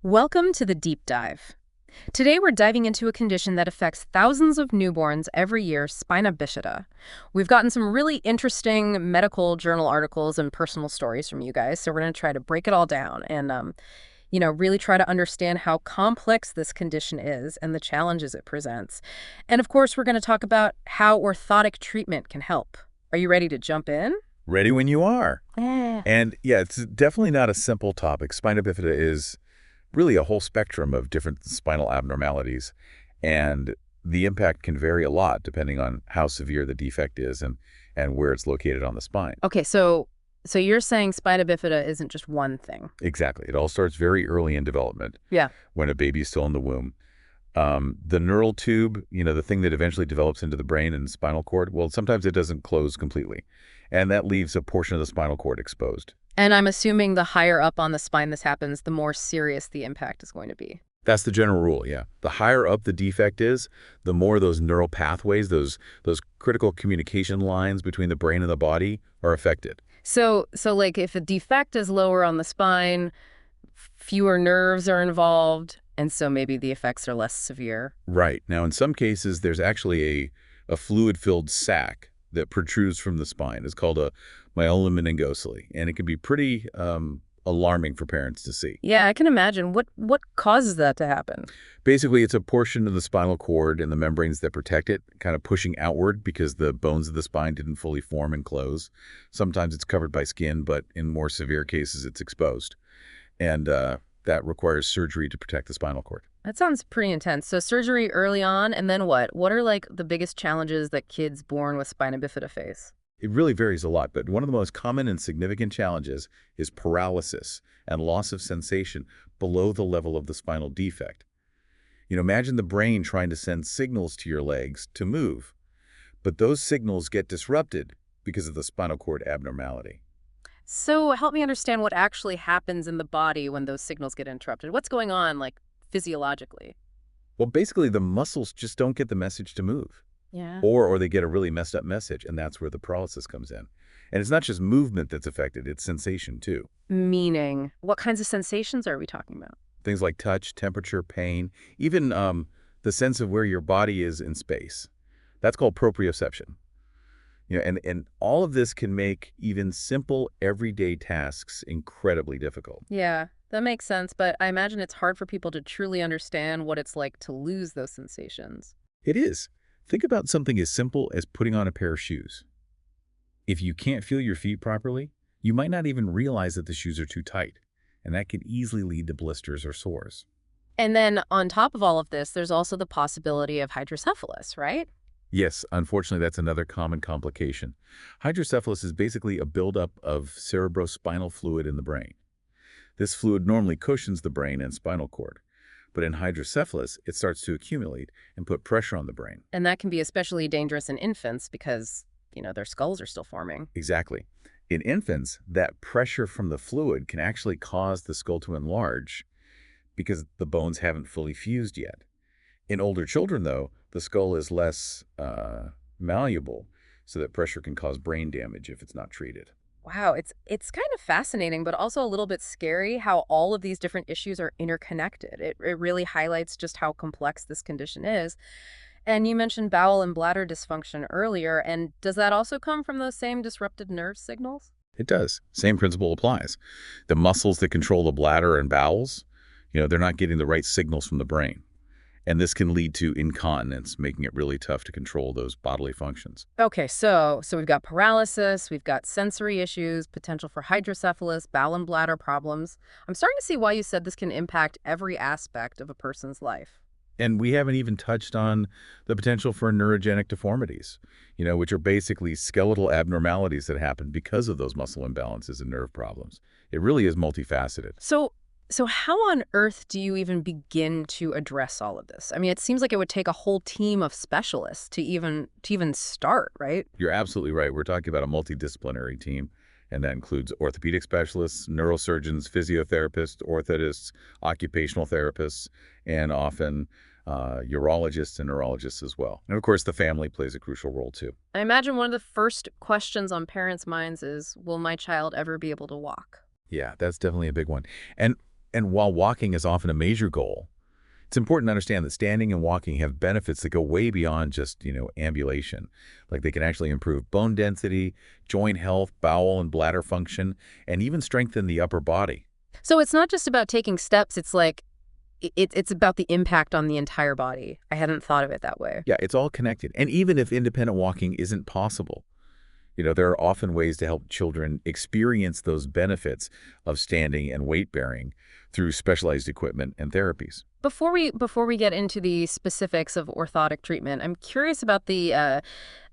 Welcome to the Deep Dive. Today we're diving into a condition that affects thousands of newborns every year, spina bifida. We've gotten some really interesting medical journal articles and personal stories from you guys, so we're going to try to break it all down and, really try to understand how complex this condition is and the challenges it presents. And of course, we're going to talk about how orthotic treatment can help. Are you ready to jump in? Ready when you are. Yeah. And yeah, it's definitely not a simple topic. Spina bifida is really a whole spectrum of different spinal abnormalities, and the impact can vary a lot depending on how severe the defect is and where it's located on the spine. Okay, so you're saying spina bifida isn't just one thing. Exactly. It all starts very early in development Yeah. when a baby's still in the womb. The neural tube, the thing that eventually develops into the brain and spinal cord, well, sometimes it doesn't close completely, and that leaves a portion of the spinal cord exposed. And I'm assuming the higher up on the spine this happens, the more serious the impact is going to be. That's the general rule, yeah. The higher up the defect is, the more those neural pathways, those critical communication lines between the brain and the body are affected. So like if a defect is lower on the spine, fewer nerves are involved, and so maybe the effects are less severe. Right. Now, in some cases, there's actually a fluid-filled sac that protrudes from the spine. It's called a myelin meningocele, and it can be pretty alarming for parents to see. Yeah, I can imagine. What causes that to happen? Basically, it's a portion of the spinal cord and the membranes that protect it kind of pushing outward because the bones of the spine didn't fully form and close. Sometimes it's covered by skin, but in more severe cases, it's exposed. And that requires surgery to protect the spinal cord. That sounds pretty intense. So surgery early on, and then what? What are like the biggest challenges that kids born with spina bifida face? It really varies a lot, but one of the most common and significant challenges is paralysis and loss of sensation below the level of the spinal defect. Imagine the brain trying to send signals to your legs to move, but those signals get disrupted because of the spinal cord abnormality. So help me understand what actually happens in the body when those signals get interrupted. What's going on, like, physiologically? Well, basically, the muscles just don't get the message to move, Yeah. or they get a really messed up message, and that's where the paralysis comes in. And it's not just movement that's affected, it's sensation too. Meaning, what kinds of sensations are we talking about? Things like touch, temperature, pain, even the sense of where your body is in space. That's called proprioception. And all of this can make even simple everyday tasks incredibly difficult. Yeah, that makes sense, but I imagine it's hard for people to truly understand what it's like to lose those sensations. It is. Think about something as simple as putting on a pair of shoes. If you can't feel your feet properly, you might not even realize that the shoes are too tight, and that can easily lead to blisters or sores. And then on top of all of this, there's also the possibility of hydrocephalus, right? Yes, unfortunately, that's another common complication. Hydrocephalus is basically a buildup of cerebrospinal fluid in the brain. This fluid normally cushions the brain and spinal cord, but in hydrocephalus, it starts to accumulate and put pressure on the brain. And that can be especially dangerous in infants because, their skulls are still forming. Exactly. In infants, that pressure from the fluid can actually cause the skull to enlarge because the bones haven't fully fused yet. In older children, though, the skull is less malleable, so that pressure can cause brain damage if it's not treated. Wow, it's kind of fascinating, but also a little bit scary how all of these different issues are interconnected. It really highlights just how complex this condition is. And you mentioned bowel and bladder dysfunction earlier, and does that also come from those same disrupted nerve signals? It does. Same principle applies. The muscles that control the bladder and bowels, they're not getting the right signals from the brain. And this can lead to incontinence, making it really tough to control those bodily functions. Okay, so we've got paralysis, we've got sensory issues, potential for hydrocephalus, bowel and bladder problems. I'm starting to see why you said this can impact every aspect of a person's life. And we haven't even touched on the potential for neurogenic deformities, which are basically skeletal abnormalities that happen because of those muscle imbalances and nerve problems. It really is multifaceted. So how on earth do you even begin to address all of this? I mean, it seems like it would take a whole team of specialists to even start, right? You're absolutely right. We're talking about a multidisciplinary team, and that includes orthopedic specialists, neurosurgeons, physiotherapists, orthotists, occupational therapists, and often urologists and neurologists as well. And of course, the family plays a crucial role too. I imagine one of the first questions on parents' minds is, will my child ever be able to walk? Yeah, that's definitely a big one. And And while walking is often a major goal, it's important to understand that standing and walking have benefits that go way beyond just, ambulation. Like they can actually improve bone density, joint health, bowel and bladder function, and even strengthen the upper body. So it's not just about taking steps, it's like it's about the impact on the entire body. I hadn't thought of it that way. Yeah, it's all connected. And even if independent walking isn't possible, there are often ways to help children experience those benefits of standing and weight bearing through specialized equipment and therapies. Before we get into the specifics of orthotic treatment, I'm curious about the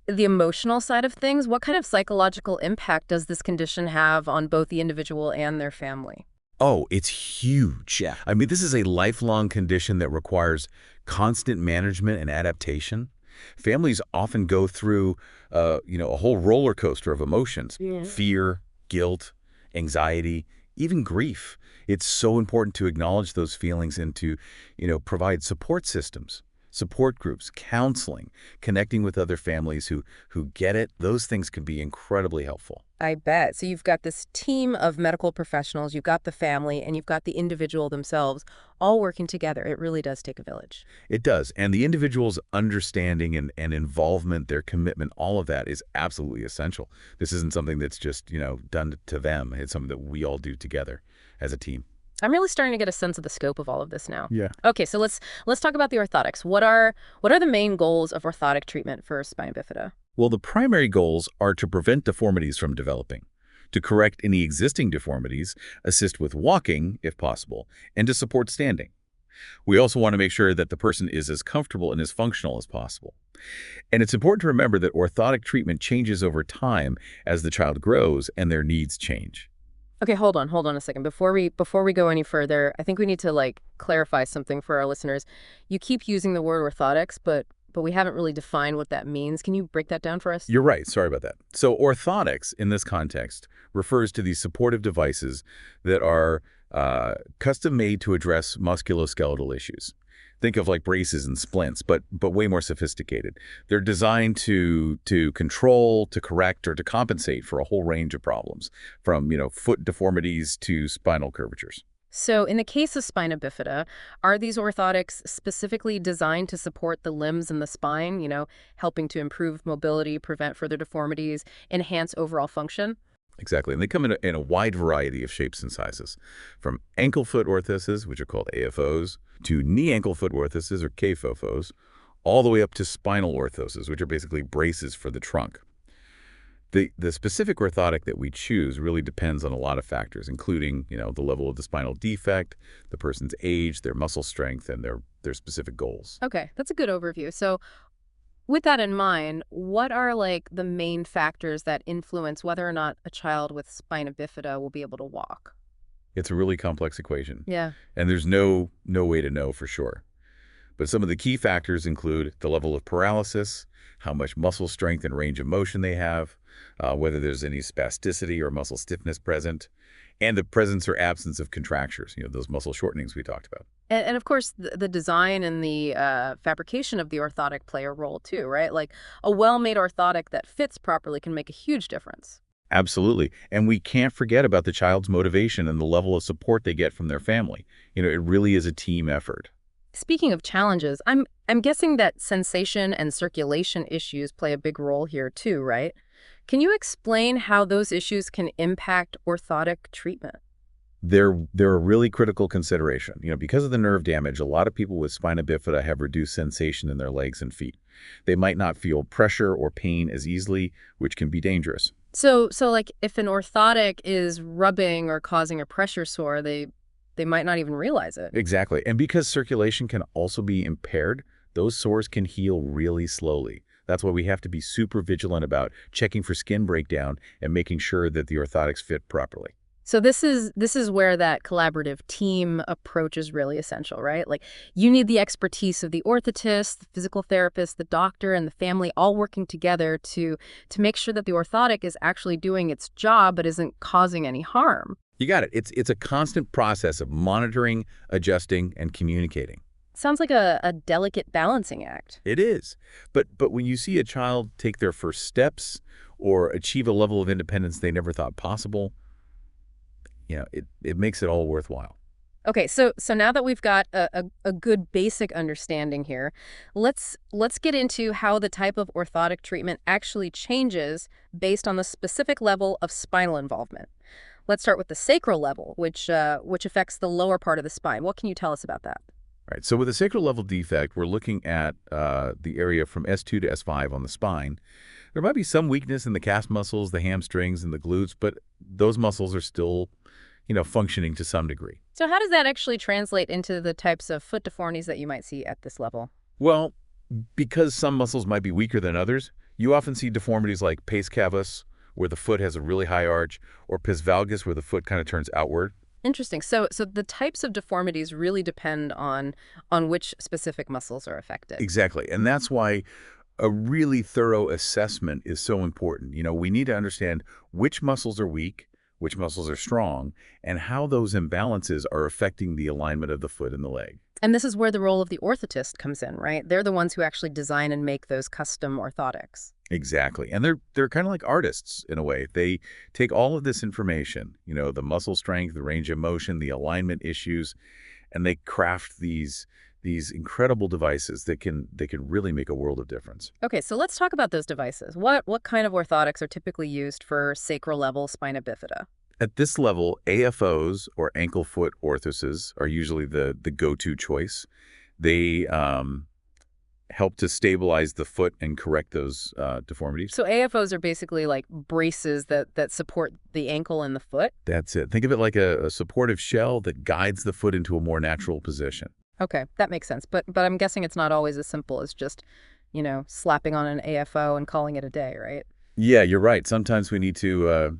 emotional side of things. What kind of psychological impact does this condition have on both the individual and their family? Oh, it's huge. Yeah. I mean, this is a lifelong condition that requires constant management and adaptation. Families often go through, a whole roller coaster of emotions, Yeah. fear, guilt, anxiety, even grief. It's so important to acknowledge those feelings and to, provide support systems, support groups, counseling, connecting with other families who get it. Those things can be incredibly helpful. I bet. So you've got this team of medical professionals, you've got the family, and you've got the individual themselves all working together. It really does take a village. It does. And the individual's understanding and involvement, their commitment, all of that is absolutely essential. This isn't something that's just, done to them. It's something that we all do together as a team. I'm really starting to get a sense of the scope of all of this now. Yeah. Okay, so let's talk about the orthotics. What are the main goals of orthotic treatment for spina bifida? Well, the primary goals are to prevent deformities from developing, to correct any existing deformities, assist with walking, if possible, and to support standing. We also want to make sure that the person is as comfortable and as functional as possible. And it's important to remember that orthotic treatment changes over time as the child grows and their needs change. Okay, hold on a second. Before we go any further, I think we need to clarify something for our listeners. You keep using the word orthotics, but we haven't really defined what that means. Can you break that down for us? You're right. Sorry about that. So orthotics in this context refers to these supportive devices that are custom made to address musculoskeletal issues. Think of like braces and splints, but way more sophisticated. They're designed to control, to correct, or to compensate for a whole range of problems, from foot deformities to spinal curvatures. So in the case of spina bifida, are these orthotics specifically designed to support the limbs and the spine, helping to improve mobility, prevent further deformities, enhance overall function? Exactly. And they come in a wide variety of shapes and sizes, from ankle-foot orthoses, which are called AFOs, to knee-ankle-foot orthoses, or KFOFOs, all the way up to spinal orthoses, which are basically braces for the trunk. The specific orthotic that we choose really depends on a lot of factors, including, the level of the spinal defect, the person's age, their muscle strength, and their specific goals. Okay, that's a good overview. So with that in mind, what are the main factors that influence whether or not a child with spina bifida will be able to walk? It's a really complex equation. Yeah. And there's no way to know for sure. But some of the key factors include the level of paralysis, how much muscle strength and range of motion they have, whether there's any spasticity or muscle stiffness present, and the presence or absence of contractures, those muscle shortenings we talked about. And of course, the design and the fabrication of the orthotic play a role too, right? Like a well-made orthotic that fits properly can make a huge difference. Absolutely. And we can't forget about the child's motivation and the level of support they get from their family. It really is a team effort. Speaking of challenges, I'm guessing that sensation and circulation issues play a big role here too, right? Can you explain how those issues can impact orthotic treatment? They're a really critical consideration. Because of the nerve damage, a lot of people with spina bifida have reduced sensation in their legs and feet. They might not feel pressure or pain as easily, which can be dangerous. So if an orthotic is rubbing or causing a pressure sore, they might not even realize it. Exactly. And because circulation can also be impaired, those sores can heal really slowly. That's why we have to be super vigilant about checking for skin breakdown and making sure that the orthotics fit properly. So this is where that collaborative team approach is really essential, right? You need the expertise of the orthotist, the physical therapist, the doctor, and the family all working together to make sure that the orthotic is actually doing its job but isn't causing any harm. You got it. It's a constant process of monitoring, adjusting, and communicating. Sounds like a delicate balancing act. It is. But when you see a child take their first steps or achieve a level of independence they never thought possible, it makes it all worthwhile. Okay, so now that we've got a good basic understanding here, let's get into how the type of orthotic treatment actually changes based on the specific level of spinal involvement. Let's start with the sacral level, which affects the lower part of the spine. What can you tell us about that? Right. So with a sacral level defect, we're looking at the area from S2 to S5 on the spine. There might be some weakness in the calf muscles, the hamstrings, and the glutes, but those muscles are still, functioning to some degree. So how does that actually translate into the types of foot deformities that you might see at this level? Well, because some muscles might be weaker than others, you often see deformities like pes cavus, where the foot has a really high arch, or pes valgus, where the foot kind of turns outward. Interesting. So the types of deformities really depend on which specific muscles are affected. Exactly. And that's why a really thorough assessment is so important. We need to understand which muscles are weak, which muscles are strong, and how those imbalances are affecting the alignment of the foot and the leg. And this is where the role of the orthotist comes in, right? They're the ones who actually design and make those custom orthotics. Exactly. And they're kind of like artists in a way. They take all of this information, the muscle strength, the range of motion, the alignment issues, and they craft these incredible devices that can really make a world of difference. Okay, so let's talk about those devices. What kind of orthotics are typically used for sacral level spina bifida? At this level, AFOs, or ankle foot orthoses, are usually the go-to choice. They help to stabilize the foot and correct those deformities. So AFOs are basically like braces that support the ankle and the foot? That's it. Think of it like a supportive shell that guides the foot into a more natural position. Okay, that makes sense. But I'm guessing it's not always as simple as just, slapping on an AFO and calling it a day, right? Yeah, you're right. Sometimes we need to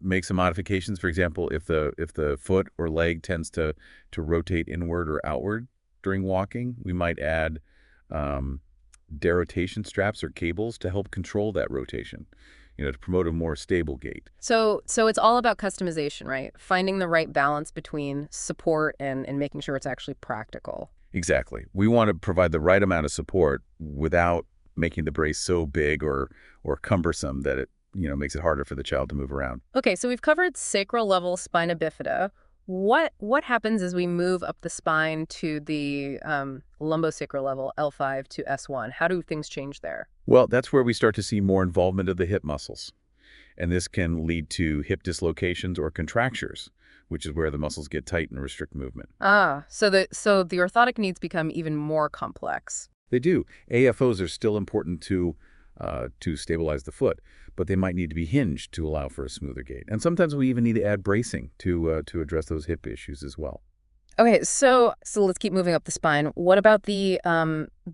make some modifications. For example, if the foot or leg tends to rotate inward or outward during walking, we might add derotation straps or cables to help control that rotation, to promote a more stable gait. So it's all about customization, right? Finding the right balance between support and making sure it's actually practical. Exactly. We want to provide the right amount of support without making the brace so big or cumbersome that it makes it harder for the child to move around. Okay, so we've covered sacral level spina bifida. What happens as we move up the spine to the lumbosacral level, L5 to S1? How do things change there? Well, that's where we start to see more involvement of the hip muscles. And this can lead to hip dislocations or contractures, which is where the muscles get tight and restrict movement. So the orthotic needs become even more complex. They do. AFOs are still important to stabilize the foot, but they might need to be hinged to allow for a smoother gait. And sometimes we even need to add bracing to address those hip issues as well. Okay, so let's keep moving up the spine. What about the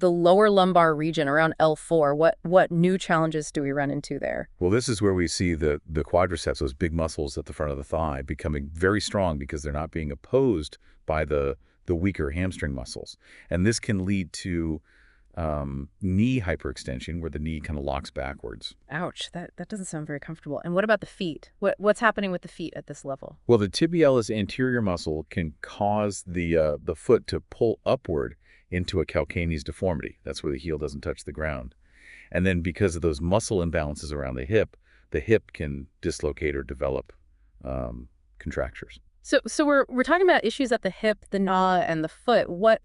lower lumbar region around L4? What new challenges do we run into there? Well, this is where we see the quadriceps, those big muscles at the front of the thigh, becoming very strong because they're not being opposed by the weaker hamstring muscles. And this can lead to knee hyperextension, where the knee kind of locks backwards. Ouch, that doesn't sound very comfortable. And what about the feet? What's happening with the feet at this level? Well, the tibialis anterior muscle can cause the foot to pull upward into a calcaneus deformity. That's where the heel doesn't touch the ground. And then because of those muscle imbalances around the hip can dislocate or develop contractures. So we're talking about issues at the hip, the naw, and the foot. What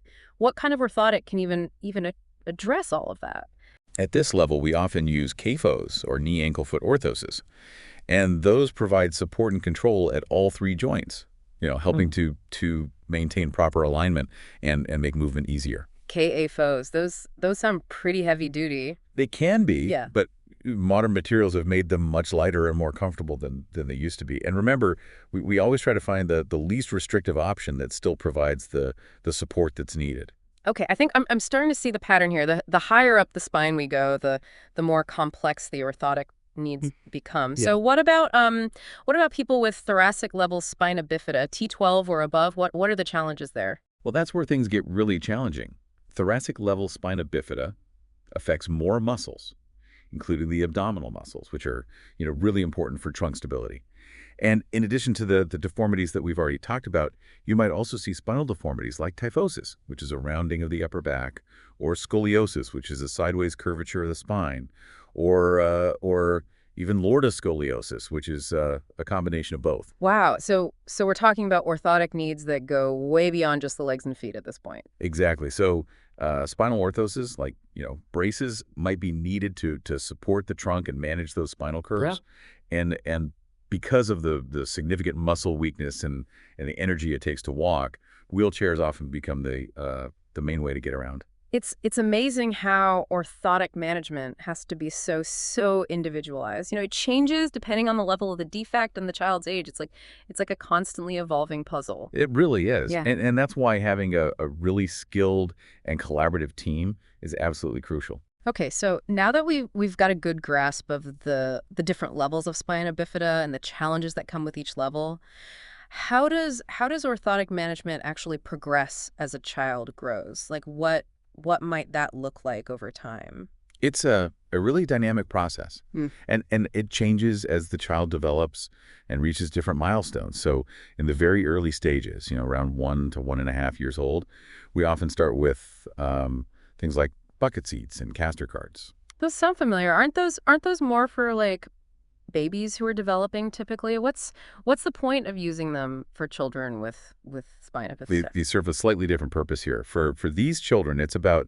kind of orthotic can even address all of that? At this level, we often use CAFOs, or knee ankle foot orthoses, and those provide support and control at all three joints, helping to maintain proper alignment and make movement easier. KAFOs, those sound pretty heavy duty. They can be, yeah. But modern materials have made them much lighter and more comfortable than they used to be. And remember, we always try to find the least restrictive option that still provides the support that's needed. Okay, I think I'm starting to see the pattern here. The higher up the spine we go, the more complex the orthotic needs become. Yeah. So what about people with thoracic level spina bifida, T12 or above? What are the challenges there? Well, that's where things get really challenging. Thoracic level spina bifida affects more muscles, including the abdominal muscles, which are really important for trunk stability. And in addition to the deformities that we've already talked about, you might also see spinal deformities like kyphosis, which is a rounding of the upper back, or scoliosis, which is a sideways curvature of the spine, or even lordoscoliosis, which is a combination of both. Wow. So we're talking about orthotic needs that go way beyond just the legs and feet at this point. Exactly. So spinal orthoses, like, braces, might be needed to support the trunk and manage those spinal curves. And because of the significant muscle weakness and the energy it takes to walk, wheelchairs often become the main way to get around. It's amazing how orthotic management has to be so individualized. It changes depending on the level of the defect and the child's age. It's like a constantly evolving puzzle. It really is. Yeah. And that's why having a really skilled and collaborative team is absolutely crucial. Okay, so now that we've got a good grasp of the different levels of spina bifida and the challenges that come with each level, how does orthotic management actually progress as a child grows? Like what might that look like over time? It's a really dynamic process, Mm. and it changes as the child develops and reaches different milestones. So in the very early stages, around 1 to 1.5 years old, we often start with things like bucket seats and caster carts. Those sound familiar. Aren't those more for like babies who are developing typically? What's the point of using them for children with spina bifida? These serve a slightly different purpose here. For these children, it's about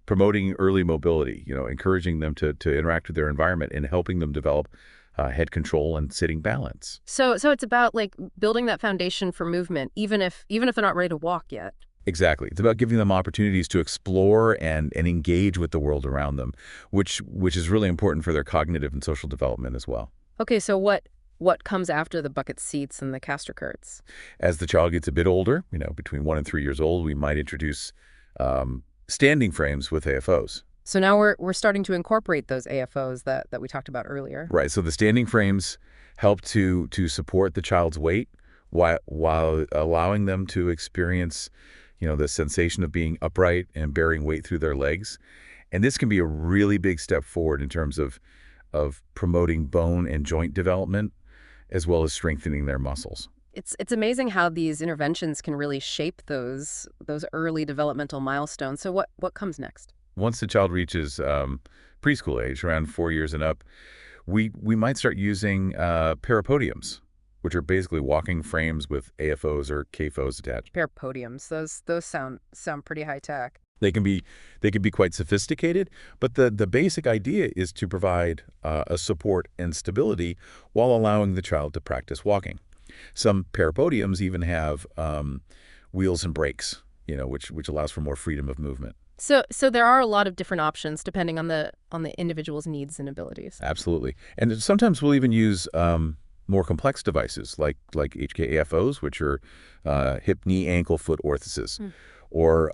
promoting early mobility, encouraging them to interact with their environment and helping them develop head control and sitting balance. So it's about like building that foundation for movement, even if they're not ready to walk yet. Exactly. It's about giving them opportunities to explore and engage with the world around them, which is really important for their cognitive and social development as well. Okay, so what comes after the bucket seats and the caster carts? As the child gets a bit older, between 1 and 3 years old, we might introduce standing frames with AFOs. So now we're starting to incorporate those AFOs that we talked about earlier. Right. So the standing frames help to support the child's weight while allowing them to experience, the sensation of being upright and bearing weight through their legs. And this can be a really big step forward in terms of promoting bone and joint development, as well as strengthening their muscles. It's amazing how these interventions can really shape those early developmental milestones. So what comes next? Once the child reaches preschool age, around 4 years and up, we might start using parapodiums, which are basically walking frames with AFOs or KFOs attached. Pair podiums. Those sound pretty high tech. They can be quite sophisticated, but the basic idea is to provide a support and stability while allowing the child to practice walking. Some parapodiums even have wheels and brakes, which allows for more freedom of movement. So there are a lot of different options depending on the individual's needs and abilities. Absolutely. And sometimes we'll even use more complex devices like HKAFOs, which are hip, knee, ankle, foot orthoses, or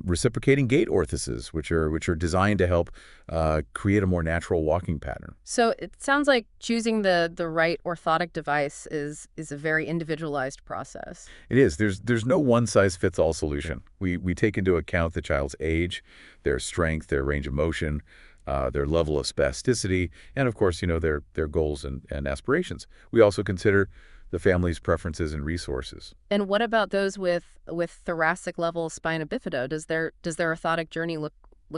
reciprocating gait orthoses, which are designed to help create a more natural walking pattern. So it sounds like choosing the right orthotic device is a very individualized process. It is. There's no one-size-fits-all solution. We take into account the child's age, their strength, their range of motion, their level of spasticity, and of course, their goals and aspirations. We also consider the family's preferences and resources. And what about those with thoracic level spina bifida? Does their orthotic journey look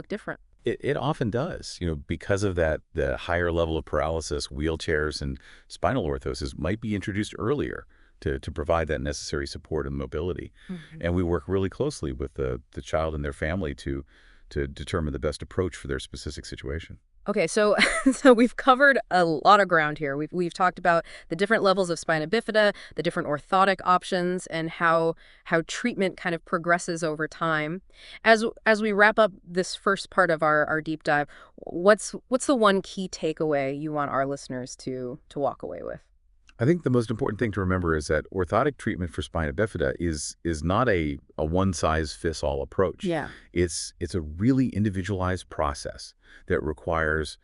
different? It often does, because of that, the higher level of paralysis, wheelchairs and spinal orthoses might be introduced earlier to provide that necessary support and mobility. And we work really closely with the child and their family to determine the best approach for their specific situation. Okay, so we've covered a lot of ground here. We've talked about the different levels of spina bifida, the different orthotic options, and how treatment kind of progresses over time. As we wrap up this first part of our deep dive, what's the one key takeaway you want our listeners to walk away with? I think the most important thing to remember is that orthotic treatment for spina bifida is not a one-size-fits-all approach. Yeah. It's a really individualized process that requires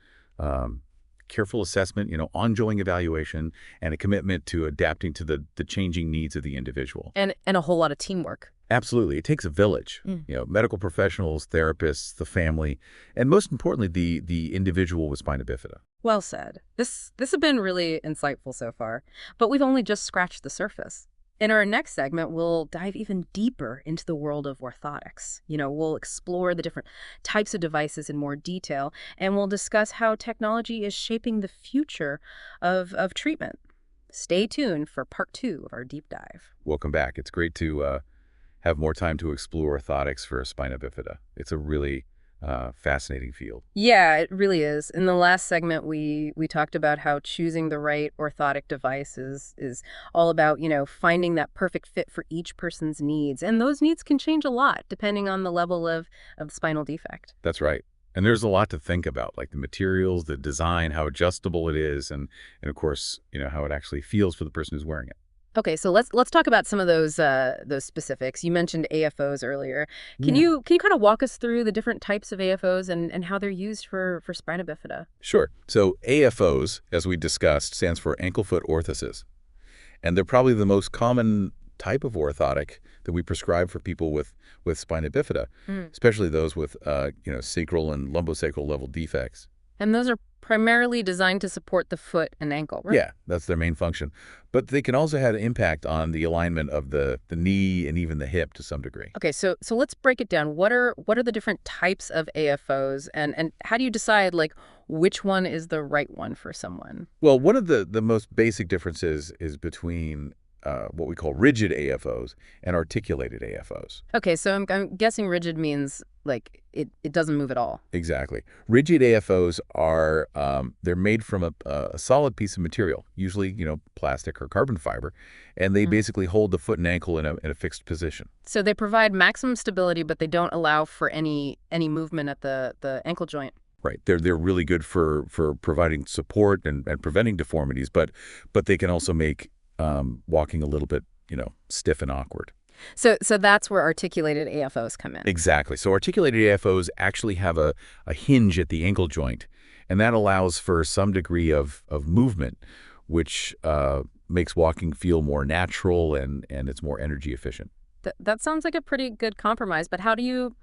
careful assessment, ongoing evaluation, and a commitment to adapting to the changing needs of the individual. And a whole lot of teamwork. Absolutely. It takes a village, medical professionals, therapists, the family, and most importantly, the individual with spina bifida. Well said. This has been really insightful so far, but we've only just scratched the surface. In our next segment, we'll dive even deeper into the world of orthotics. We'll explore the different types of devices in more detail, and we'll discuss how technology is shaping the future of treatment. Stay tuned for part 2 of our deep dive. Welcome back. It's great to have more time to explore orthotics for spina bifida. It's a really fascinating field. Yeah, it really is. In the last segment, we talked about how choosing the right orthotic device is all about, finding that perfect fit for each person's needs. And those needs can change a lot depending on the level of spinal defect. That's right. And there's a lot to think about, like the materials, the design, how adjustable it is, and of course, how it actually feels for the person who's wearing it. Okay, so let's talk about some of those specifics. You mentioned AFOs earlier. Can Yeah. you kind of walk us through the different types of AFOs and how they're used for spina bifida? Sure. So AFOs, as we discussed, stands for ankle-foot orthoses. And they're probably the most common type of orthotic that we prescribe for people with spina bifida, especially those with, sacral and lumbosacral level defects. And those are primarily designed to support the foot and ankle, right? Yeah, that's their main function. But they can also have an impact on the alignment of the knee and even the hip to some degree. Okay, so let's break it down. What are the different types of AFOs, and how do you decide which one is the right one for someone? Well, one of the most basic differences is between what we call rigid AFOs and articulated AFOs. Okay, so I'm guessing rigid means it doesn't move at all. Exactly. Rigid AFOs are they're made from a solid piece of material, usually plastic or carbon fiber, and they basically hold the foot and ankle in a fixed position. So they provide maximum stability, but they don't allow for any movement at the ankle joint. Right. They're really good for providing support and preventing deformities, but they can also make walking a little bit stiff and awkward. So that's where articulated AFOs come in. Exactly. So articulated AFOs actually have a hinge at the ankle joint, and that allows for some degree of movement, which makes walking feel more natural and it's more energy efficient. That sounds like a pretty good compromise, but how do you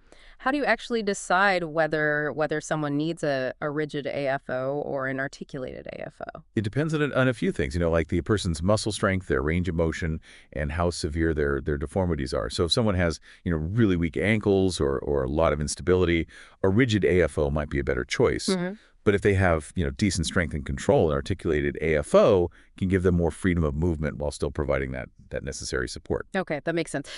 actually decide whether someone needs a rigid AFO or an articulated AFO? It depends on a few things, like the person's muscle strength, their range of motion, and how severe their deformities are. So if someone has, really weak ankles or a lot of instability, a rigid AFO might be a better choice. But if they have, decent strength and control, an articulated AFO can give them more freedom of movement while still providing that necessary support. Okay, that makes sense.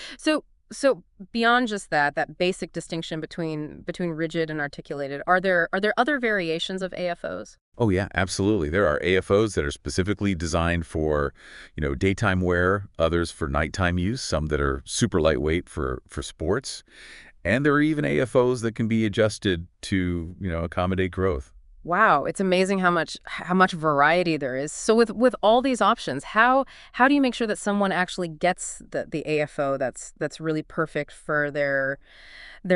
So beyond just that basic distinction between rigid and articulated, are there other variations of AFOs? Oh, yeah, absolutely. There are AFOs that are specifically designed for, daytime wear, others for nighttime use, some that are super lightweight for sports. And there are even AFOs that can be adjusted to, accommodate growth. Wow, it's amazing how much variety there is. So with all these options, how do you make sure that someone actually gets the AFO that's really perfect for their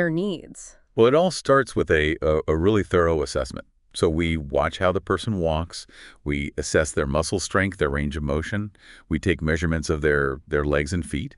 needs? Well, it all starts with a really thorough assessment. So we watch how the person walks, we assess their muscle strength, their range of motion, we take measurements of their legs and feet,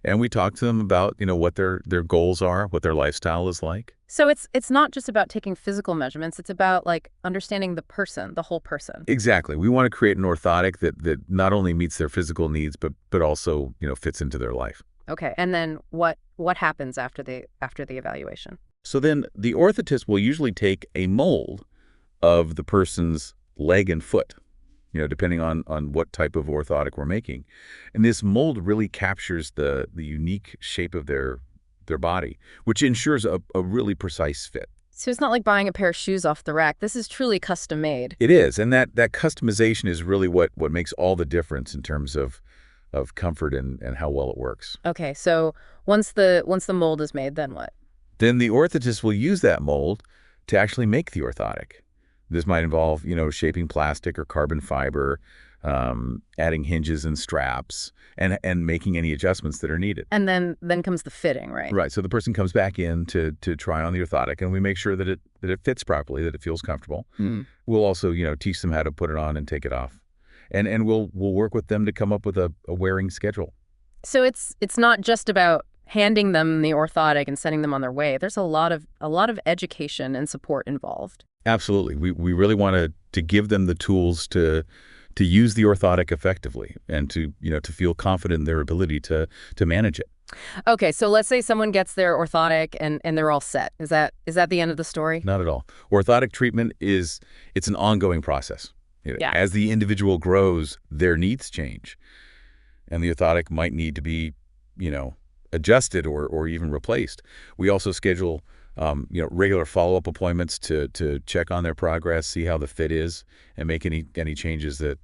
and we talk to them about, what their goals are, what their lifestyle is like. So it's not just about taking physical measurements, it's about understanding the person, the whole person. Exactly. We want to create an orthotic that not only meets their physical needs, but also, fits into their life. Okay, and then what happens after the evaluation? So then the orthotist will usually take a mold of the person's leg and foot, depending on what type of orthotic we're making. And this mold really captures the unique shape of their body, which ensures a really precise fit. So it's not like buying a pair of shoes off the rack. This is truly custom made. It is, and that customization is really what makes all the difference in terms of comfort and how well it works. Okay, so once the mold is made, then what? Then the orthotist will use that mold to actually make the orthotic. This might involve, shaping plastic or carbon fiber, adding hinges and straps, and making any adjustments that are needed. And then comes the fitting, right? Right. So the person comes back in to try on the orthotic, and we make sure that it fits properly, that it feels comfortable. We'll also, teach them how to put it on and take it off, and we'll work with them to come up with a wearing schedule. So it's not just about handing them the orthotic and sending them on their way. There's a lot of education and support involved. Absolutely. We really want to give them the tools to to use the orthotic effectively and to feel confident in their ability to manage it. Okay, so let's say someone gets their orthotic and they're all set. Is that the end of the story? Not at all. Orthotic treatment it's an ongoing process. Yeah. As the individual grows, their needs change. And the orthotic might need to be, adjusted or even replaced. We also schedule, regular follow-up appointments to check on their progress, see how the fit is, and make any changes that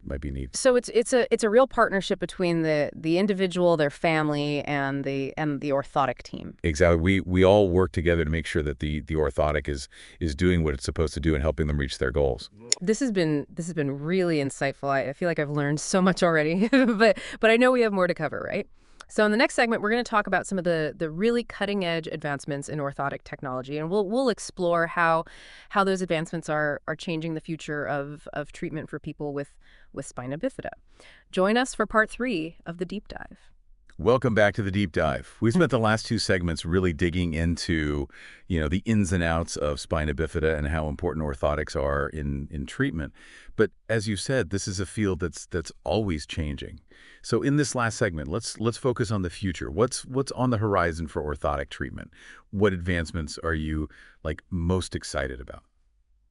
might be needed. So it's a real partnership between the individual, their family, and the orthotic team. Exactly. We all work together to make sure that the orthotic is doing what it's supposed to do and helping them reach their goals. This has been really insightful. I feel like I've learned so much already, but I know we have more to cover, right? So in the next segment, we're going to talk about some of the really cutting-edge advancements in orthotic technology, and we'll explore how those advancements are changing the future of treatment for people with spina bifida. Join us for part 3 of the deep dive. Welcome back to the Deep Dive. We spent the last 2 segments really digging into, the ins and outs of spina bifida and how important orthotics are in treatment. But as you said, this is a field that's always changing. So in this last segment, let's focus on the future. What's on the horizon for orthotic treatment? What advancements are you most excited about?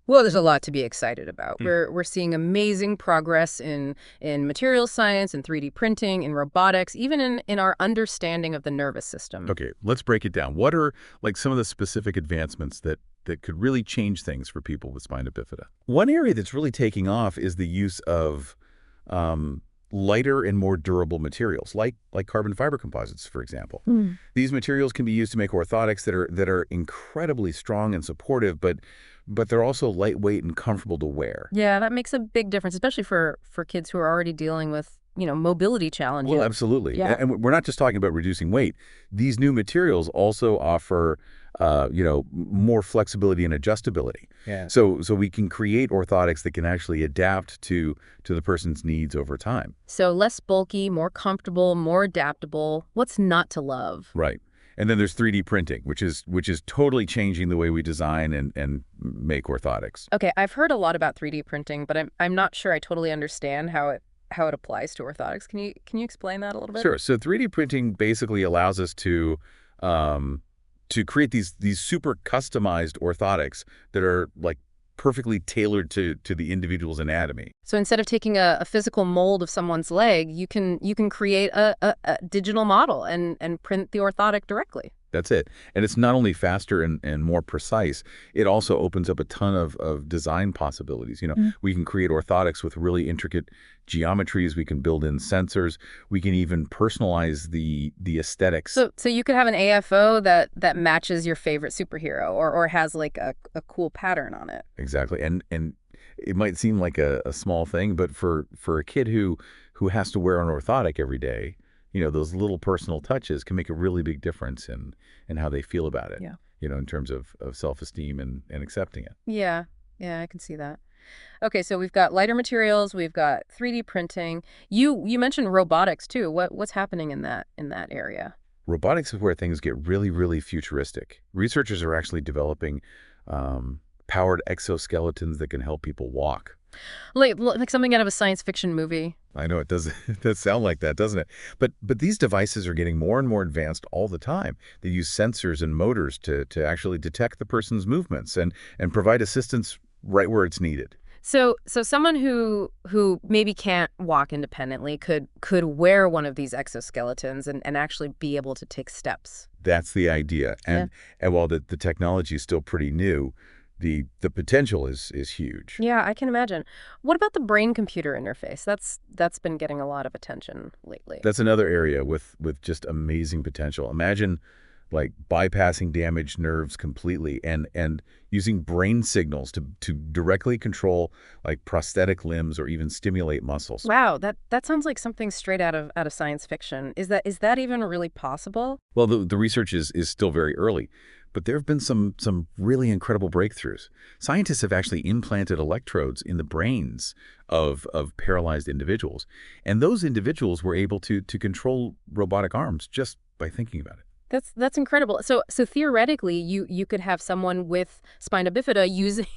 Well, there's a lot to be excited about. We're seeing amazing progress in materials science and 3D printing, in robotics, even in our understanding of the nervous system. Okay, let's break it down. What are some of the specific advancements that could really change things for people with spina bifida? One area that's really taking off is the use of lighter and more durable materials, like carbon fiber composites, for example. These materials can be used to make orthotics that are incredibly strong and supportive, but they're also lightweight and comfortable to wear. Yeah, that makes a big difference, especially for kids who are already dealing with, mobility challenges. Well, absolutely. Yeah. And we're not just talking about reducing weight. These new materials also offer, more flexibility and adjustability. Yeah. So we can create orthotics that can actually adapt to the person's needs over time. So less bulky, more comfortable, more adaptable. What's not to love? Right. And then there's 3D printing, which is totally changing the way we design and make orthotics. Okay, I've heard a lot about 3D printing, but I'm not sure I totally understand how it applies to orthotics. Can you explain that a little bit? Sure. So 3D printing basically allows us to create these super customized orthotics that are perfectly tailored to the individual's anatomy. So instead of taking a physical mold of someone's leg, you can create a digital model and print the orthotic directly. That's it. And it's not only faster and more precise, it also opens up a ton of design possibilities. We can create orthotics with really intricate geometries. We can build in sensors. We can even personalize the aesthetics. So you could have an AFO that matches your favorite superhero or has a cool pattern on it. Exactly. And it might seem like a small thing, but for a kid who has to wear an orthotic every day, those little personal touches can make a really big difference in how they feel about it. Yeah. In terms of self-esteem and accepting it. Yeah. Yeah, I can see that. Okay, so we've got lighter materials, we've got 3D printing. You mentioned robotics too. What's happening in that area? Robotics is where things get really, really futuristic. Researchers are actually developing powered exoskeletons that can help people walk. Like something out of a science fiction movie. I know it does. It does sound like that, doesn't it? But these devices are getting more and more advanced all the time. They use sensors and motors to actually detect the person's movements and provide assistance right where it's needed. So someone who maybe can't walk independently could wear one of these exoskeletons and actually be able to take steps. That's the idea. And while the technology is still pretty new, the potential is huge. Yeah, I can imagine. What about the brain-computer interface? That's been getting a lot of attention lately. That's another area with just amazing potential. Imagine bypassing damaged nerves completely and using brain signals to directly control prosthetic limbs or even stimulate muscles. Wow, that sounds like something straight out of science fiction. Is that even really possible? Well, the research is still very early. But there have been some really incredible breakthroughs. Scientists have actually implanted electrodes in the brains of paralyzed individuals. And those individuals were able to control robotic arms just by thinking about it. That's incredible. So theoretically, you could have someone with spina bifida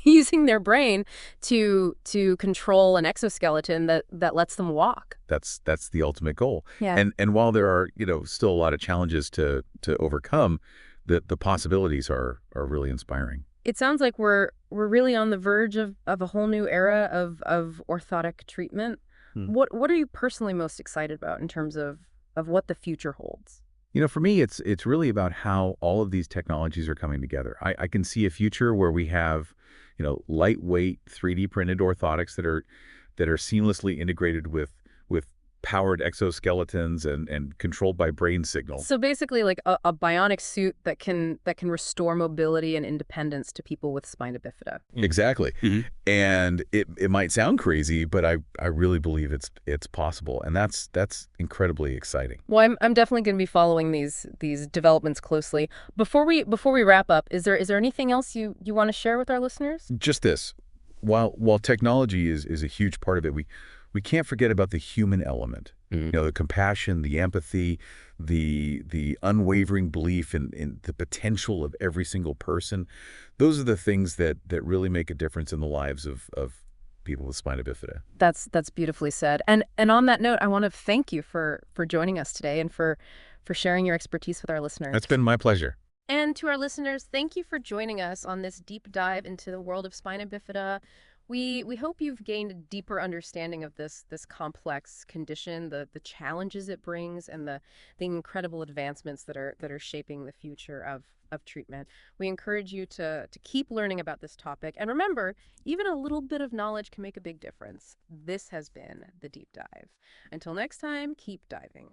using their brain to control an exoskeleton that lets them walk. That's the ultimate goal. Yeah. And while there are, still a lot of challenges to overcome, the possibilities are really inspiring. It sounds like we're really on the verge of a whole new era of orthotic treatment. Hmm. What are you personally most excited about in terms of what the future holds? For me, it's really about how all of these technologies are coming together. I can see a future where we have, lightweight 3D printed orthotics that are seamlessly integrated with powered exoskeletons and controlled by brain signals. So basically, like a bionic suit that can restore mobility and independence to people with spina bifida. Exactly. Mhm. And it might sound crazy, but I really believe it's possible. And that's incredibly exciting. Well, I'm definitely going to be following these developments closely. Before we wrap up, is there anything else you want to share with our listeners? Just this. While technology is a huge part of it, we can't forget about the human element. Mhm. The compassion, the empathy, the unwavering belief in the potential of every single person. Those are the things that really make a difference in the lives of people with spina bifida. That's beautifully said. And on that note, I want to thank you for joining us today and for sharing your expertise with our listeners. That's been my pleasure. And to our listeners, thank you for joining us on this deep dive into the world of spina bifida. We hope you've gained a deeper understanding of this complex condition, the challenges it brings, and the incredible advancements that are shaping the future of treatment. We encourage you to keep learning about this topic. And remember, even a little bit of knowledge can make a big difference. This has been The Deep Dive. Until next time, keep diving.